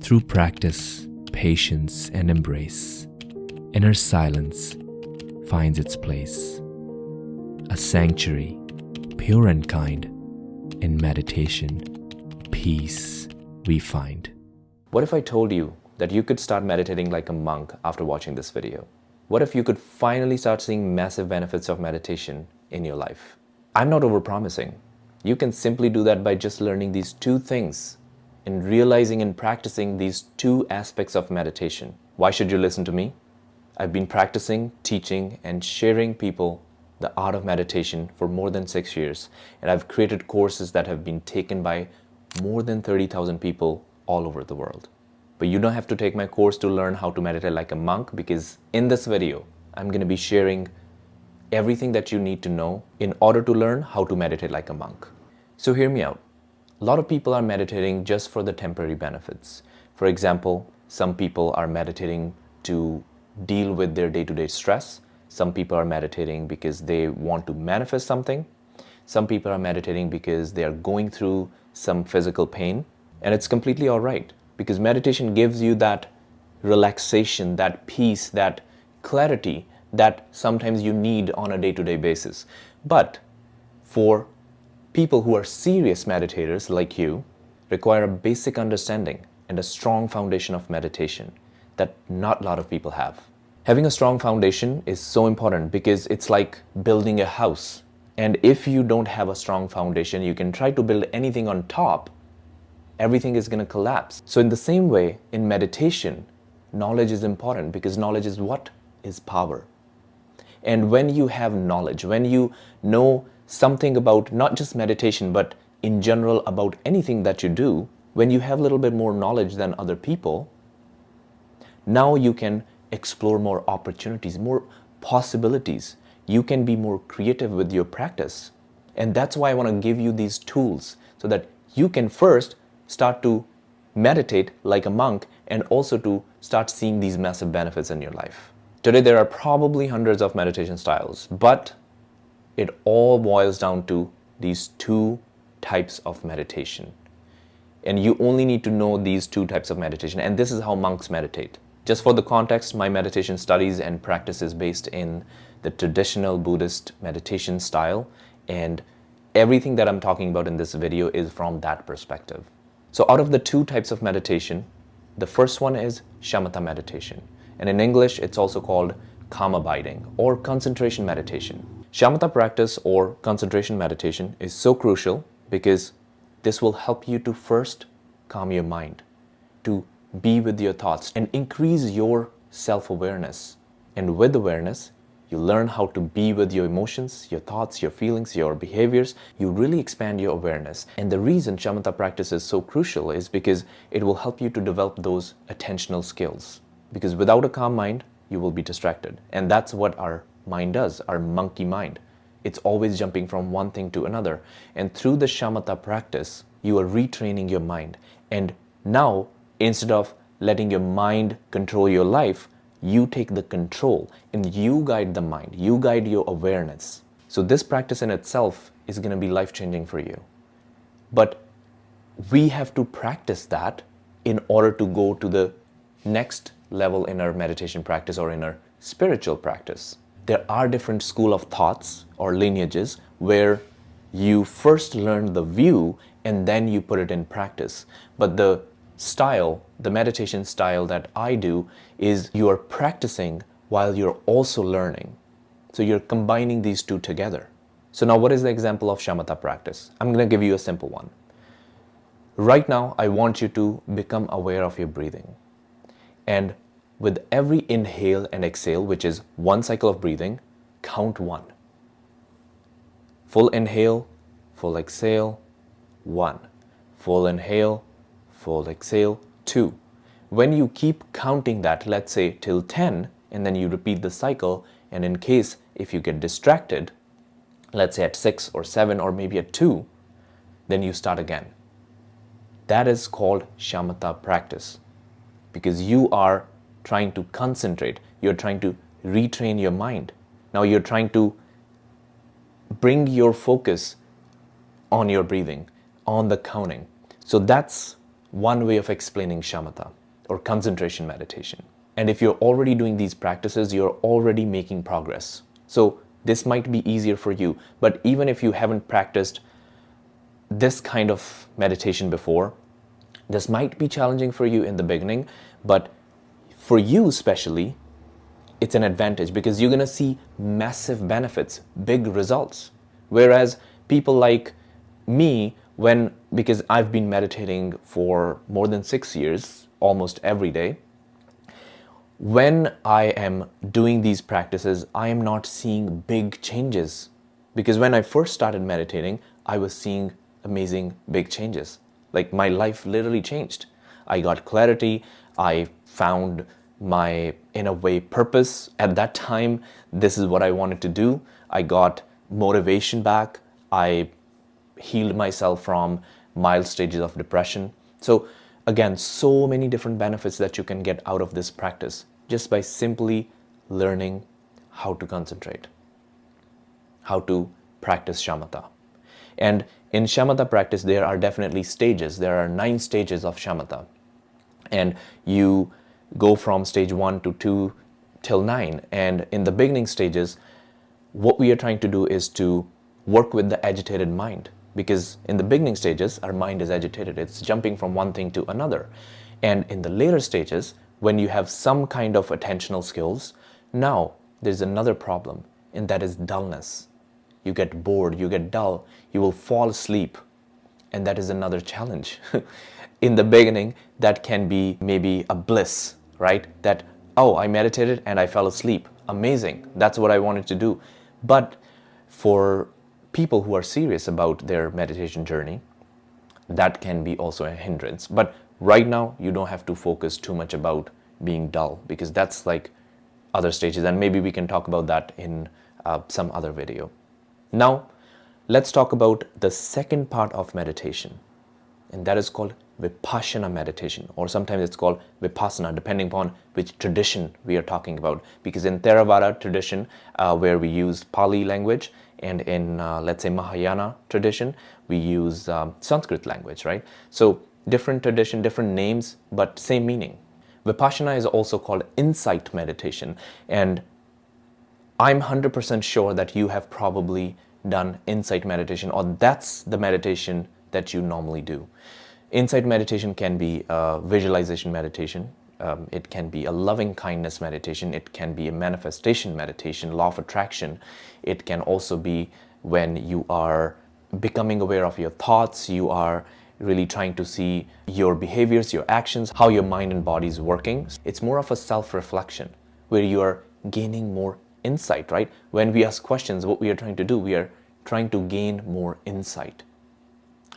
Through practice, patience, and embrace, inner silence finds its place. A sanctuary, pure and kind, in meditation, peace we find. What if I told you that you could start meditating like a monk after watching this video? What if you could finally start seeing massive benefits of meditation in your life? I'm not overpromising. You can simply do that by just learning these two things and realizing and practicing these two aspects of meditation. Why should you listen to me? I've been practicing, teaching, and sharing people the art of meditation for more than 6 years, and I've created courses that have been taken by more than 30,000 people all over the world. But you don't have to take my course to learn how to meditate like a monk, because in this video, I'm going to be sharing everything that you need to know in order to learn how to meditate like a monk. So hear me out. A lot of people are meditating just for the temporary benefits. For example, some people are meditating to deal with their day-to-day stress. Some people are meditating because they want to manifest something. Some people are meditating because they are going through some physical pain. And it's completely all right, because meditation gives you that relaxation, that peace, that clarity that sometimes you need on a day-to-day basis. But for people who are serious meditators like you, require a basic understanding and a strong foundation of meditation that not a lot of people have. Having a strong foundation is so important because it's like building a house. And if you don't have a strong foundation, you can try to build anything on top, everything is going to collapse. So in the same way, in meditation, knowledge is important, because knowledge is what is power. And when you have knowledge, when you know something about not just meditation, but in general about anything that you do, when you have a little bit more knowledge than other people, now you can explore more opportunities, more possibilities. You can be more creative with your practice. And that's why I want to give you these tools, so that you can first start to meditate like a monk, and also to start seeing these massive benefits in your life. Today, there are probably hundreds of meditation styles, but it all boils down to these two types of meditation. And you only need to know these two types of meditation, and this is how monks meditate. Just for the context, my meditation studies and practice is based in the traditional Buddhist meditation style, and everything that I'm talking about in this video is from that perspective. So out of the two types of meditation, the first one is shamatha meditation. And in English, it's also called calm abiding or concentration meditation. Shamatha practice or concentration meditation is so crucial because this will help you to first calm your mind, to be with your thoughts and increase your self-awareness. And with awareness, you learn how to be with your emotions, your thoughts, your feelings, your behaviors. You really expand your awareness. And the reason shamatha practice is so crucial is because it will help you to develop those attentional skills. Because without a calm mind, you will be distracted. And that's what our mind does, our monkey mind. It's always jumping from one thing to another. And through the shamatha practice, you are retraining your mind. And now, instead of letting your mind control your life, you take the control and you guide the mind, you guide your awareness. So this practice in itself is going to be life-changing for you. But we have to practice that in order to go to the next level in our meditation practice or in our spiritual practice. There are different school of thoughts or lineages where you first learn the view and then you put it in practice. But the style, the meditation style that I do, is you are practicing while you're also learning. So you're combining these two together. So now what is the example of shamatha practice? I'm going to give you a simple one. Right now, I want you to become aware of your breathing. And with every inhale and exhale, which is one cycle of breathing, count 1. Full inhale, full exhale, 1. Full inhale, full exhale, 2. When you keep counting that, let's say till 10, and then you repeat the cycle, and in case if you get distracted, let's say at 6 or 7 or maybe at 2, then you start again. That is called shamatha practice, because you are trying to concentrate, you're trying to retrain your mind. Now you're trying to bring your focus on your breathing, on the counting. So that's one way of explaining shamatha or concentration meditation. And if you're already doing these practices, you're already making progress. So this might be easier for you, but even if you haven't practiced this kind of meditation before, this might be challenging for you in the beginning, but for you especially, it's an advantage because you're going to see massive benefits, big results. Whereas people like me, because I've been meditating for more than 6 years, almost every day, when I am doing these practices, I am not seeing big changes. Because when I first started meditating, I was seeing amazing big changes. Like my life literally changed. I got clarity. I found my, in a way, purpose. At that time, this is what I wanted to do. I got motivation back. I healed myself from mild stages of depression. So again, so many different benefits that you can get out of this practice just by simply learning how to concentrate, how to practice shamatha. And in shamatha practice, there are definitely stages. There are 9 stages of shamatha. And you go from stage 1 to 2 till 9. And in the beginning stages, what we are trying to do is to work with the agitated mind. Because in the beginning stages, our mind is agitated. It's jumping from one thing to another. And in the later stages, when you have some kind of attentional skills, now there's another problem, and that is dullness. You get bored, you get dull, you will fall asleep, and that is another challenge. In the beginning, that can be maybe a bliss, right? That, oh, I meditated and I fell asleep. Amazing. That's what I wanted to do. But for people who are serious about their meditation journey, that can be also a hindrance. But right now, you don't have to focus too much about being dull, because that's like other stages, and maybe we can talk about that in some other video. Now, let's talk about the second part of meditation, and that is called Vipassana meditation, or sometimes it's called Vipassana, depending upon which tradition we are talking about. Because in Theravada tradition, where we use Pali language, and in, let's say, Mahayana tradition, we use Sanskrit language, right? So different tradition, different names, but same meaning. Vipassana is also called insight meditation, and I'm 100% sure that you have probably done insight meditation, or that's the meditation that you normally do. Insight meditation can be a visualization meditation. It can be a loving kindness meditation. It can be a manifestation meditation, law of attraction. It can also be when you are becoming aware of your thoughts, you are really trying to see your behaviors, your actions, how your mind and body is working. It's more of a self-reflection where you are gaining more insight, right? When we ask questions, what we are trying to do, we are trying to gain more insight.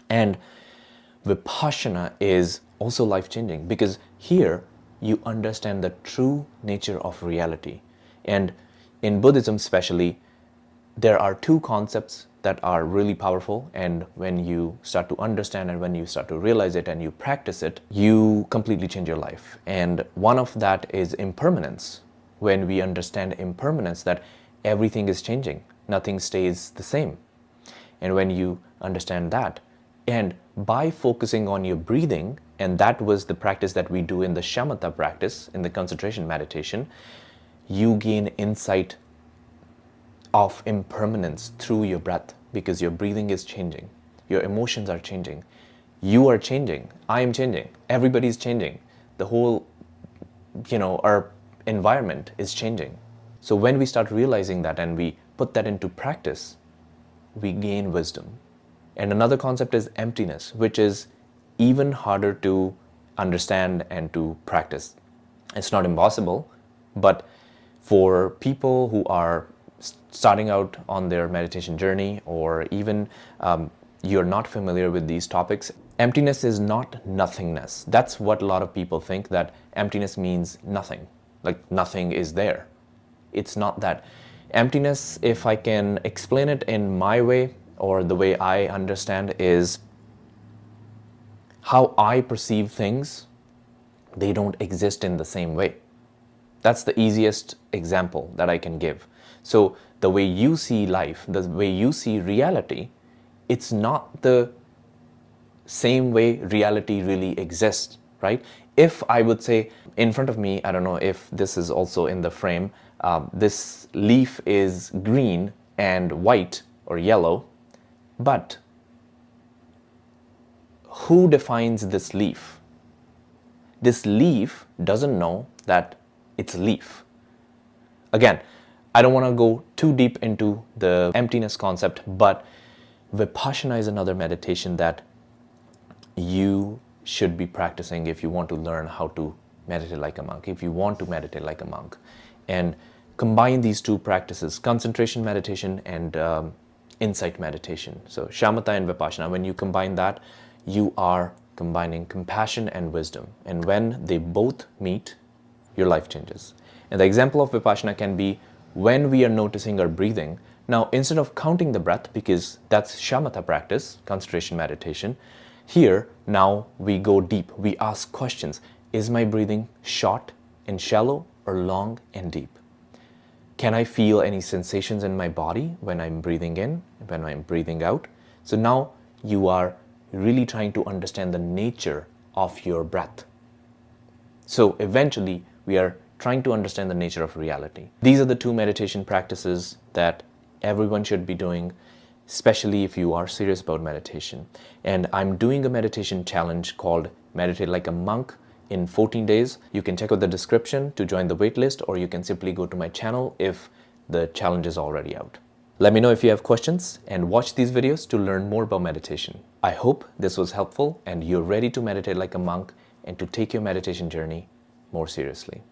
And Vipassana is also life-changing because here you understand the true nature of reality. And in Buddhism especially, there are 2 concepts that are really powerful, and when you start to understand and when you start to realize it and you practice it, you completely change your life. And one of that is impermanence. When we understand impermanence, that everything is changing, nothing stays the same. And when you understand that, and by focusing on your breathing, and that was the practice that we do in the shamatha practice, in the concentration meditation, you gain insight of impermanence through your breath, because your breathing is changing, your emotions are changing, you are changing, I am changing, everybody's changing, the whole, our environment is changing. So when we start realizing that and we put that into practice, we gain wisdom. And another concept is emptiness, which is even harder to understand and to practice. It's not impossible, but for people who are starting out on their meditation journey, or even you're not familiar with these topics, emptiness is not nothingness. That's what a lot of people think, that emptiness means nothing, like nothing is there. It's not that. Emptiness, if I can explain it in my way, or the way I understand, is how I perceive things, they don't exist in the same way. That's the easiest example that I can give. So the way you see life, the way you see reality, it's not the same way reality really exists, right? If I would say in front of me, I don't know if this is also in the frame, this leaf is green and white or yellow, but who defines this leaf? This leaf doesn't know that it's a leaf. Again, I don't want to go too deep into the emptiness concept, but Vipassana is another meditation that you should be practicing if you want to learn how to meditate like a monk, if you want to meditate like a monk. And combine these two practices, concentration meditation and insight meditation. So shamatha and vipassana, when you combine that, you are combining compassion and wisdom. And when they both meet, your life changes. And the example of vipassana can be when we are noticing our breathing. Now, instead of counting the breath, because that's shamatha practice, concentration meditation, here now we go deep. We ask questions. Is my breathing short and shallow or long and deep? Can I feel any sensations in my body when I'm breathing in, when I'm breathing out? So now you are really trying to understand the nature of your breath. So eventually we are trying to understand the nature of reality. These are the two meditation practices that everyone should be doing, especially if you are serious about meditation. And I'm doing a meditation challenge called Meditate Like a Monk in 14 days. You can check out the description to join the waitlist, or you can simply go to my channel if the challenge is already out. Let me know if you have questions and watch these videos to learn more about meditation. I hope this was helpful and you're ready to meditate like a monk and to take your meditation journey more seriously.